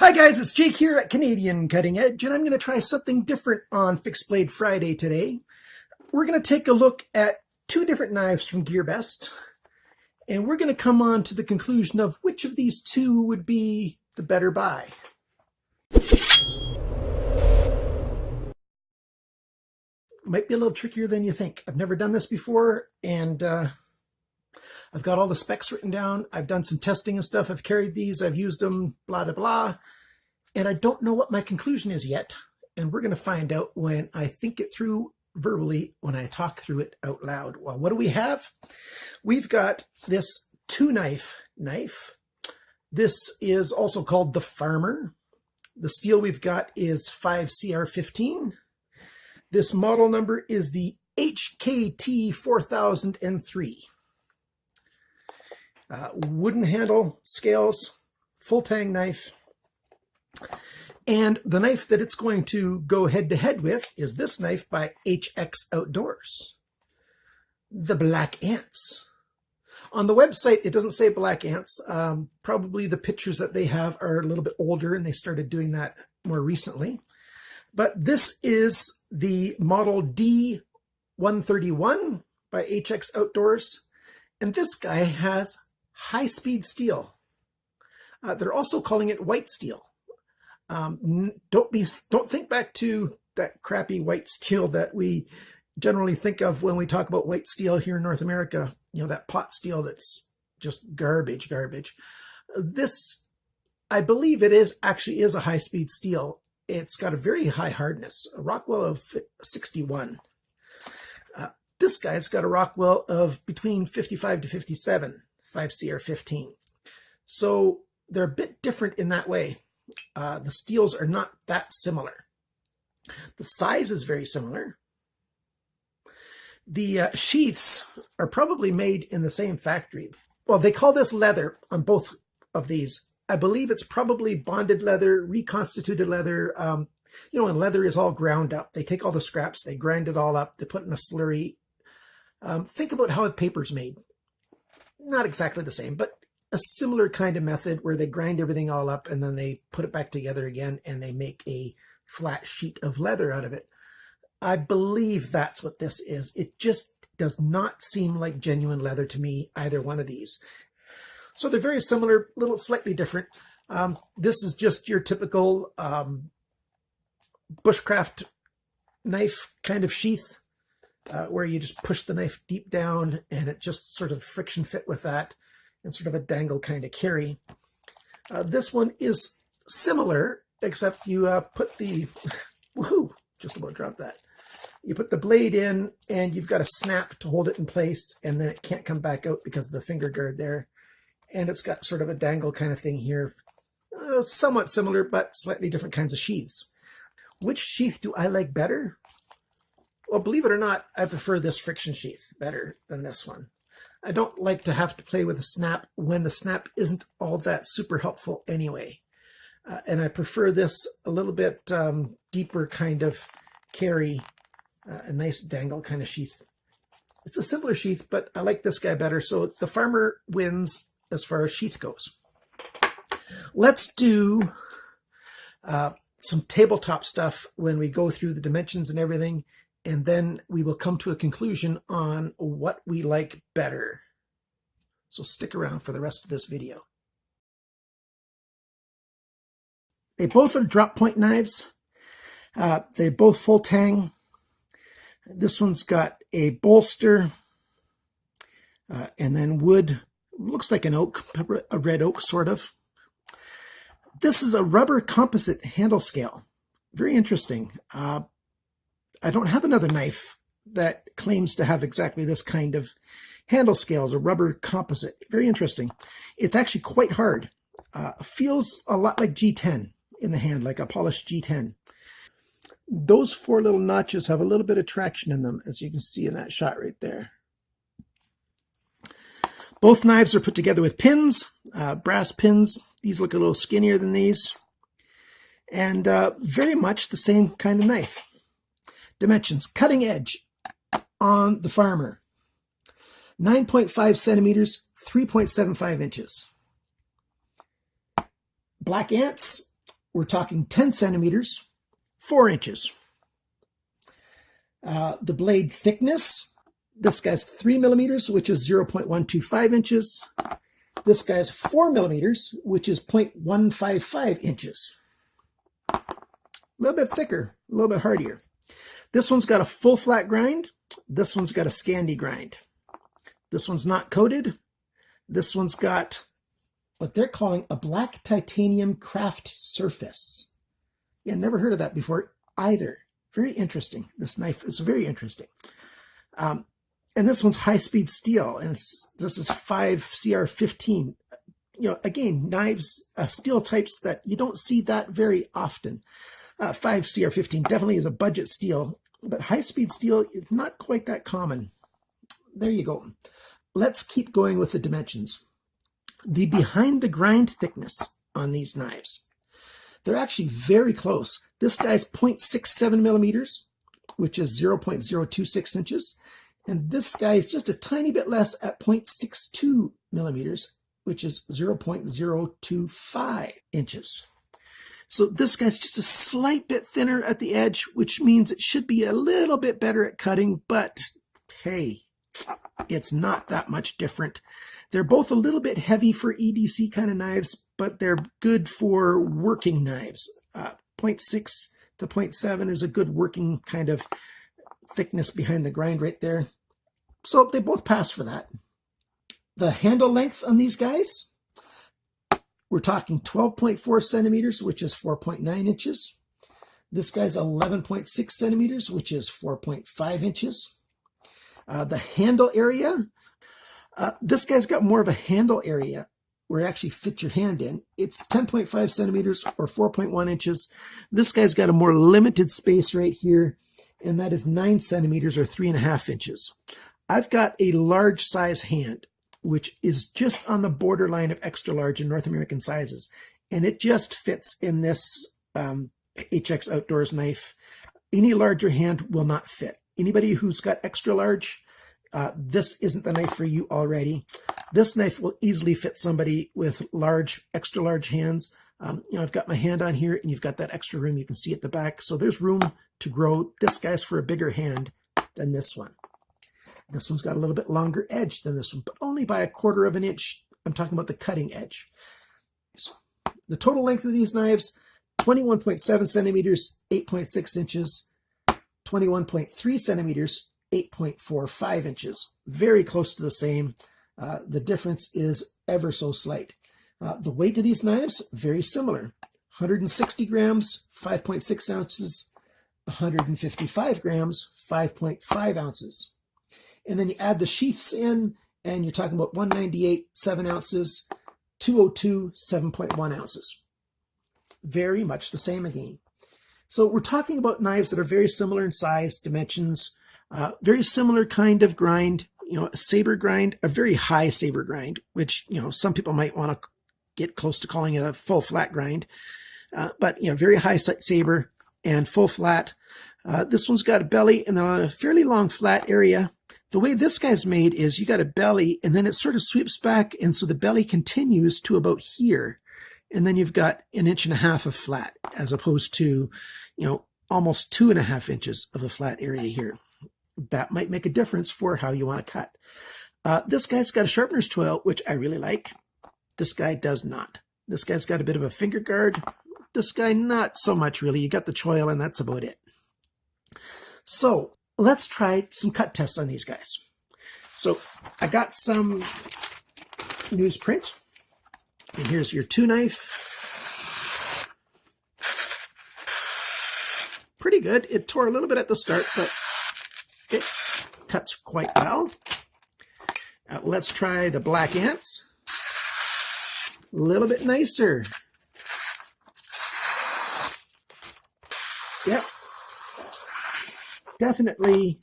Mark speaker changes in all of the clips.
Speaker 1: Hi guys, it's Jake here at Canadian Cutting Edge, and I'm going to try something different on Fixed Blade Friday today. We're going to take a look at two different knives from GearBest, and we're going to come on to the conclusion of which of these two would be the better buy. Might be a little trickier than you think. I've never done this before, and I've got all the specs written down. I've done some testing and stuff. I've carried these. I've used them, blah, blah, blah. And I don't know what my conclusion is yet. And we're going to find out when I think it through verbally, when I talk through it out loud. Well, what do we have? We've got this Tonife knife. This is also called the Farmer. The steel we've got is 5CR15. This model number is the HKT 4003. Wooden handle, scales, full tang knife. And the knife that it's going to go head-to-head with is this knife by HX Outdoors, the Black Ants. On the website, it doesn't say Black Ants. Probably the pictures that they have are a little bit older, and they started doing that more recently. But this is the model D131 by HX Outdoors. And this guy has high-speed steel. They're also calling it white steel. Don't think back to that crappy white steel that we generally think of when we talk about white steel here in North America. You know, that pot steel that's just garbage. This, I believe it is actually is a high-speed steel. It's got a very high hardness, a Rockwell of 61. This guy's got a Rockwell of between 55 to 57, 5CR15. So they're a bit different in that way. The steels are not that similar. The size is very similar. The sheaths are probably made in the same factory. Well, they call this leather on both of these. I believe it's probably bonded leather, reconstituted leather. You know, when leather is all ground up, they take all the scraps, they grind it all up, they put it in a slurry. Think about how a paper's made. Not exactly the same, but a similar kind of method where they grind everything all up and then they put it back together again and they make a flat sheet of leather out of it. I believe that's what this is. It just does not seem like genuine leather to me, either one of these. So they're very similar, a little slightly different. This is just your typical bushcraft knife kind of sheath where you just push the knife deep down and it just sort of friction fit with that and sort of a dangle kind of carry. This one is similar, except you put the, woohoo, just about dropped that. You put the blade in and you've got a snap to hold it in place and then it can't come back out because of the finger guard there. And it's got sort of a dangle kind of thing here. Somewhat similar, but slightly different kinds of sheaths. Which sheath do I like better? Well, believe it or not, I prefer this friction sheath better than this one. I don't like to have to play with a snap when the snap isn't all that super helpful anyway. And I prefer this a little bit deeper kind of carry, a nice dangle kind of sheath. It's a simpler sheath, but I like this guy better. So the Farmer wins as far as sheath goes. Let's do some tabletop stuff when we go through the dimensions and everything, and then we will come to a conclusion on what we like better. So stick around for the rest of this video. They both are drop point knives. They're both full tang. This one's got a bolster and then wood. Looks like an oak, a red oak sort of. This is a rubber composite handle scale. Very interesting. I don't have another knife that claims to have exactly this kind of handle scale as a rubber composite. Very interesting. It's actually quite hard. Feels a lot like G10 in the hand, like a polished G10. Those four little notches have a little bit of traction in them, as you can see in that shot right there. Both knives are put together with pins, brass pins. These look a little skinnier than these. And very much the same kind of knife. Dimensions, cutting edge on the Farmer. 9.5 centimeters, 3.75 inches. Black Ants, We're talking 10 centimeters, 4 inches. The blade thickness, this guy's 3 millimeters, which is 0.125 inches. This guy's 4 millimeters, which is 0.155 inches. A little bit thicker, a little bit hardier. This one's got a full flat grind. This one's got a Scandi grind. This one's not coated. This one's got what they're calling a black titanium craft surface. Yeah, never heard of that before either. Very interesting. This knife is very interesting. And this one's high-speed steel, and this is 5CR15. You know, again, knives, steel types that you don't see that very often. 5CR15 definitely is a budget steel, but high-speed steel is not quite that common. There you go. Let's keep going with the dimensions. The behind the grind thickness on these knives, they're actually very close. This guy's 0.67 millimeters, which is 0.026 inches. And this guy is just a tiny bit less at 0.62 millimeters, which is 0.025 inches. So this guy's just a slight bit thinner at the edge, which means it should be a little bit better at cutting, but hey, it's not that much different. They're both a little bit heavy for EDC kind of knives, but they're good for working knives. 0.6 to 0.7 is a good working kind of thickness behind the grind right there. So they both pass for that. The handle length on these guys, we're talking 12.4 centimeters, which is 4.9 inches. This guy's 11.6 centimeters, which is 4.5 inches. The handle area, this guy's got more of a handle area where you actually fit your hand in. It's 10.5 centimeters or 4.1 inches. This guy's got a more limited space right here, and that is 9 centimeters or 3.5 inches. I've got a large size hand, which is just on the borderline of extra large in North American sizes, and it just fits in this HX Outdoors knife. Any larger hand will not fit. Anybody who's got extra large, this isn't the knife for you already. This knife will easily fit somebody with large, extra large hands. You know, I've got my hand on here, and you've got that extra room you can see at the back. So there's room to grow. This guy's for a bigger hand than this one. This one's got a little bit longer edge than this one, but only by 1/4 of an inch. I'm talking about the cutting edge. So the total length of these knives, 21.7 centimeters, 8.6 inches, 21.3 centimeters, 8.45 inches. Very close to the same. The difference is ever so slight. The weight of these knives, very similar. 160 grams, 5.6 ounces, 155 grams, 5.5 ounces. And then you add the sheaths in, and you're talking about 198, 7 ounces, 202, 7.1 ounces. Very much the same again. So we're talking about knives that are very similar in size, dimensions, very similar kind of grind, you know, a saber grind, a very high saber grind, which, you know, some people might want to get close to calling it a full flat grind. But, you know, very high saber and full flat. This one's got a belly and then on a fairly long flat area. The way this guy's made is you got a belly and then it sort of sweeps back, and so the belly continues to about here. And then you've got 1.5 inches of flat, as opposed to, you know, almost 2.5 inches of a flat area here. That might make a difference for how you want to cut. This guy's got a sharpener's choil, which I really like. This guy does not. This guy's got a bit of a finger guard. This guy, not so much really. You got the choil and that's about it. So let's try some cut tests on these guys. So I got some newsprint. And here's your Tonife. Pretty good. It tore a little bit at the start, but it cuts quite well. Let's try the Black Ants. A little bit nicer. Yep. Definitely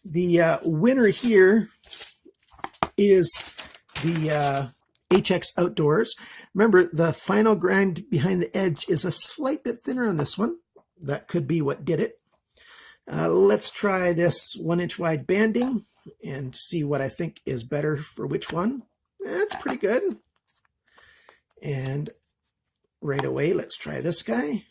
Speaker 1: the winner here is the HX Outdoors. Remember, the final grind behind the edge is a slight bit thinner on this one. That could be what did it. Let's try this 1-inch wide banding and see what I think is better for which one. That's pretty good. And right away. Let's try this guy.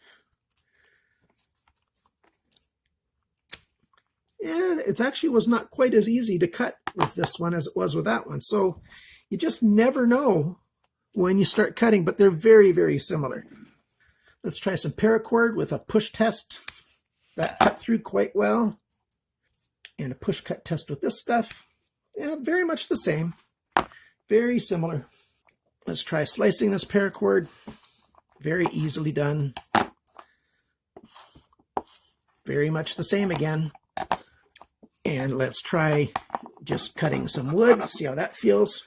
Speaker 1: Yeah, it actually was not quite as easy to cut with this one as it was with that one. So you just never know when you start cutting, but they're very, very similar. Let's try some paracord with a push test. That cut through quite well. And a push cut test with this stuff. Yeah, very much the same. Very similar. Let's try slicing this paracord. Very easily done. Very much the same again. And let's try just cutting some wood, see how that feels.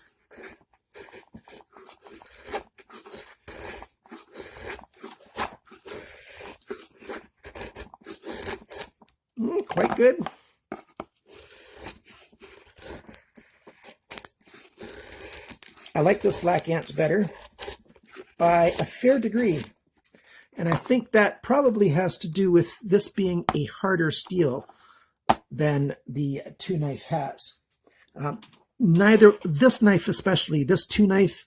Speaker 1: Quite good. I like this Black Ants better by a fair degree. And I think that probably has to do with this being a harder steel than the Tonife has. Neither this knife, especially this Tonife,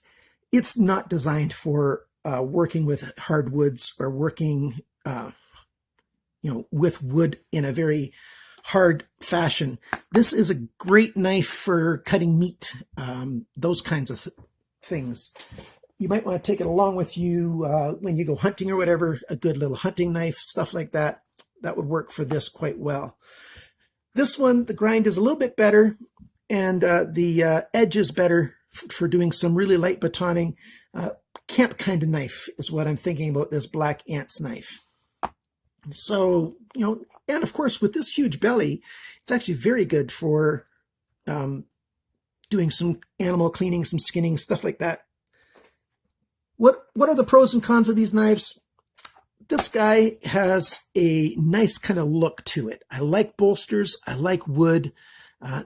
Speaker 1: it's not designed for working with hardwoods or working, with wood in a very hard fashion. This is a great knife for cutting meat, those kinds of things. You might want to take it along with you when you go hunting or whatever, a good little hunting knife, stuff like that. That would work for this quite well. This one, the grind is a little bit better, and the edge is better for doing some really light batoning. Camp kind of knife is what I'm thinking about this Black Ants knife. So, and of course with this huge belly, it's actually very good for doing some animal cleaning, some skinning, stuff like that. What are the pros and cons of these knives? This guy has a nice kind of look to it. I like bolsters. I like wood.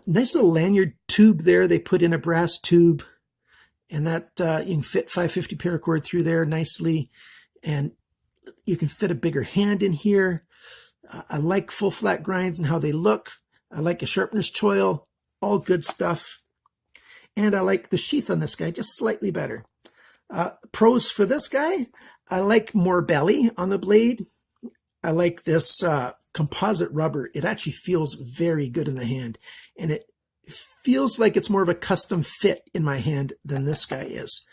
Speaker 1: Nice little lanyard tube there. They put in a brass tube, and that you can fit 550 paracord through there nicely, and you can fit a bigger hand in here. I like full flat grinds and how they look. I like a sharpener's choil. All good stuff. And I like the sheath on this guy just slightly better. Pros for this guy, I like more belly on the blade. I like this composite rubber. It actually feels very good in the hand. And it feels like it's more of a custom fit in my hand than this guy is.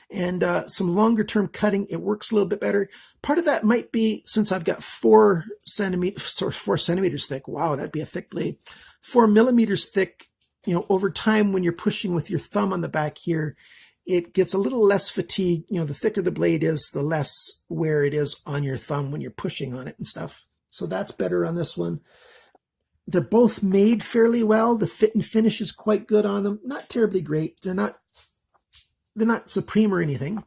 Speaker 1: And some longer term cutting, it works a little bit better. Part of that might be since I've got 4 centimeters thick. Wow, that'd be a thick blade. 4 millimeters thick. Over time when you're pushing with your thumb on the back here, it gets a little less fatigue. The thicker the blade is, the less wear it is on your thumb when you're pushing on it and stuff. So that's better on this one. They're both made fairly well. The fit and finish is quite good on them. Not terribly great. They're not supreme or anything.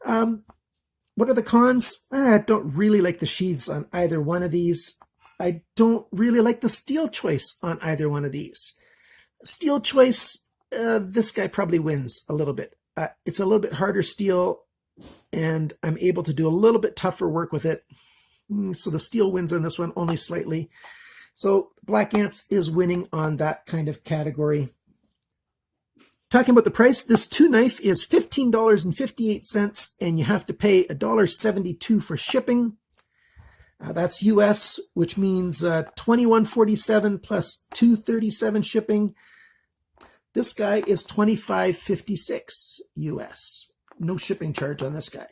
Speaker 1: What are the cons? I don't really like the sheaths on either one of these. I don't really like the steel choice on either one of these. Steel choice, this guy probably wins a little bit. It's a little bit harder steel, and I'm able to do a little bit tougher work with it. So the steel wins on this one only slightly. So Black Ants is winning on that kind of category. Talking about the price, this Tonife is $15.58, and you have to pay $1.72 for shipping. That's US, which means $21.47 plus $2.37 shipping. This guy is $25.56 US. No shipping charge on this guy.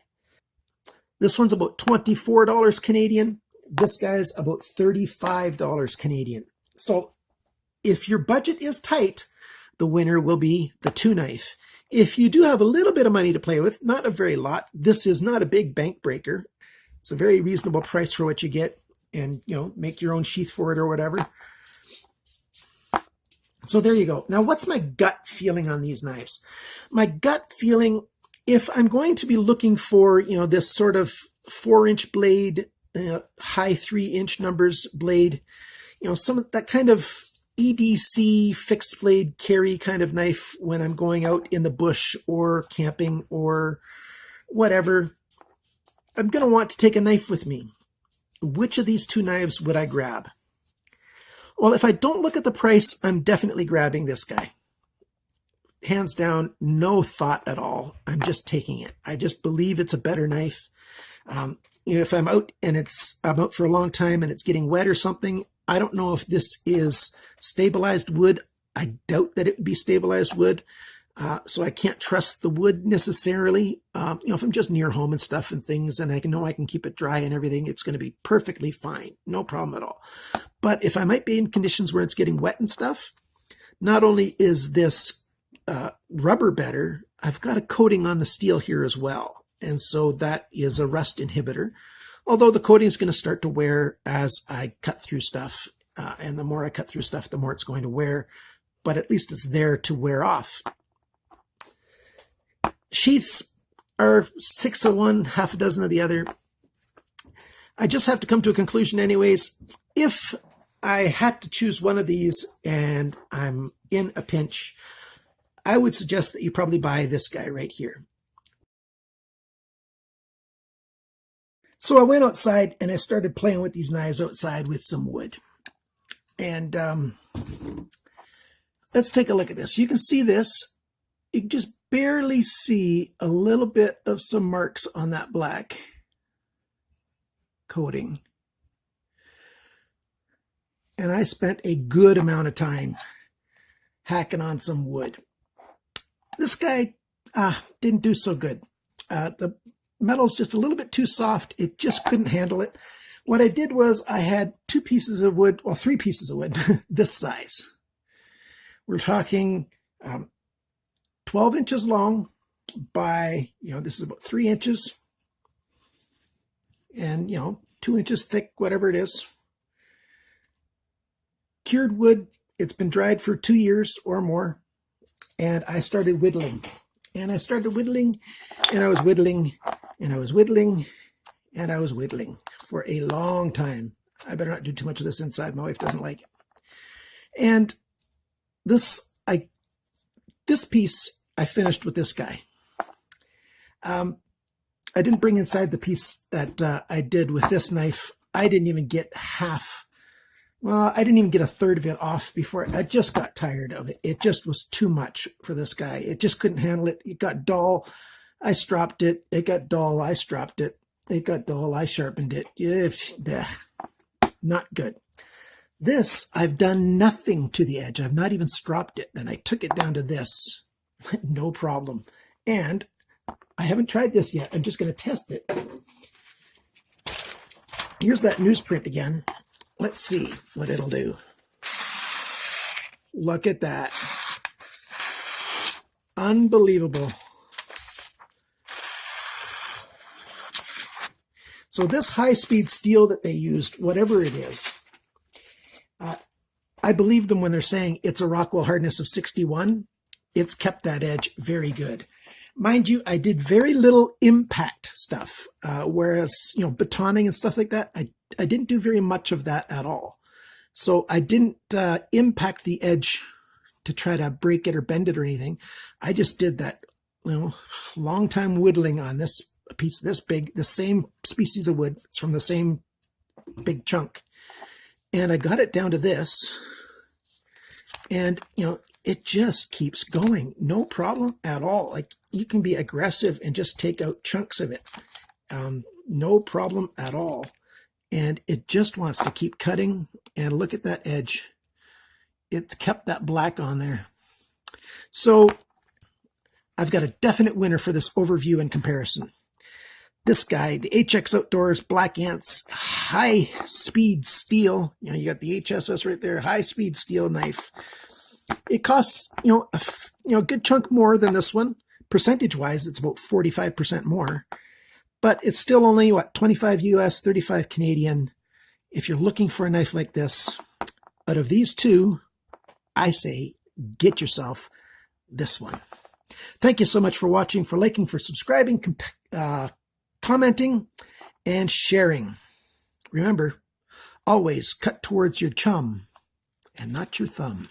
Speaker 1: This one's about $24 Canadian. This guy's about $35 Canadian. So if your budget is tight, the winner will be the Tonife. If you do have a little bit of money to play with, not a very lot, this is not a big bank breaker. It's a very reasonable price for what you get, and make your own sheath for it or whatever. So there you go. Now, what's my gut feeling on these knives? My gut feeling, if I'm going to be looking for, this sort of 4-inch blade, high 3-inch numbers blade, some of that kind of EDC fixed blade carry kind of knife when I'm going out in the bush or camping or whatever, I'm going to want to take a knife with me. Which of these 2 knives would I grab? Well, if I don't look at the price, I'm definitely grabbing this guy. Hands down, no thought at all. I'm just taking it. I just believe it's a better knife. If I'm out and I'm out for a long time and it's getting wet or something, I don't know if this is stabilized wood. I doubt that it would be stabilized wood. So I can't trust the wood necessarily. If I'm just near home and stuff and things, and I know I can keep it dry and everything, it's going to be perfectly fine. No problem at all. But if I might be in conditions where it's getting wet and stuff, not only is this rubber better, I've got a coating on the steel here as well. And so that is a rust inhibitor. Although the coating is going to start to wear as I cut through stuff. And the more I cut through stuff, the more it's going to wear. But at least it's there to wear off. Sheaths are 6 of one, half a dozen of the other. I just have to come to a conclusion anyways. If I had to choose one of these and I'm in a pinch, I would suggest that you probably buy this guy right here. So I went outside and I started playing with these knives outside with some wood. And let's take a look at this. You can see this. You can just barely see a little bit of some marks on that black coating. And I spent a good amount of time hacking on some wood. This guy didn't do so good. The metal's just a little bit too soft. It just couldn't handle it. What I did was I had 2 pieces of wood, well, 3 pieces of wood, this size. We're talking 12 inches long by, this is about 3 inches and, 2 inches thick, whatever it is. Cured wood. It's been dried for 2 years or more. And I started whittling. And I started whittling, and I was whittling, and I was whittling, and I was whittling for a long time. I better not do too much of this inside. My wife doesn't like it. And this piece I finished with this guy. I didn't bring inside the piece that I did with this knife. I didn't even get half. Well, I didn't even get a third of it off before I just got tired of it. It just was too much for this guy. It just couldn't handle it. It got dull. I stropped it. It got dull. I stropped it. It got dull. I sharpened it. Not good. This, I've done nothing to the edge. I've not even stropped it. And I took it down to this. No problem. And I haven't tried this yet. I'm just going to test it. Here's that newsprint again. Let's see what it'll do. Look at that. Unbelievable. So this high-speed steel that they used, whatever it is, I believe them when they're saying it's a Rockwell hardness of 61. It's kept that edge very good. Mind you, I did very little impact stuff, whereas, batoning and stuff like that, I didn't do very much of that at all. So I didn't impact the edge to try to break it or bend it or anything. I just did that, long time whittling on this piece this big, the same species of wood. It's from the same big chunk. And I got it down to this. And, it just keeps going. No problem at all. Like, you can be aggressive and just take out chunks of it. No problem at all. And it just wants to keep cutting. And look at that edge. It's kept that black on there. So I've got a definite winner for this overview and comparison. This guy, the HX Outdoors Black Ants high-speed steel. You got the HSS right there, high-speed steel knife. It costs, a good chunk more than this one. Percentage-wise, it's about 45% more. But it's still only, 25 US, 35 Canadian. If you're looking for a knife like this, out of these two, I say get yourself this one. Thank you so much for watching, for liking, for subscribing, commenting, and sharing. Remember, always cut towards your chum and not your thumb.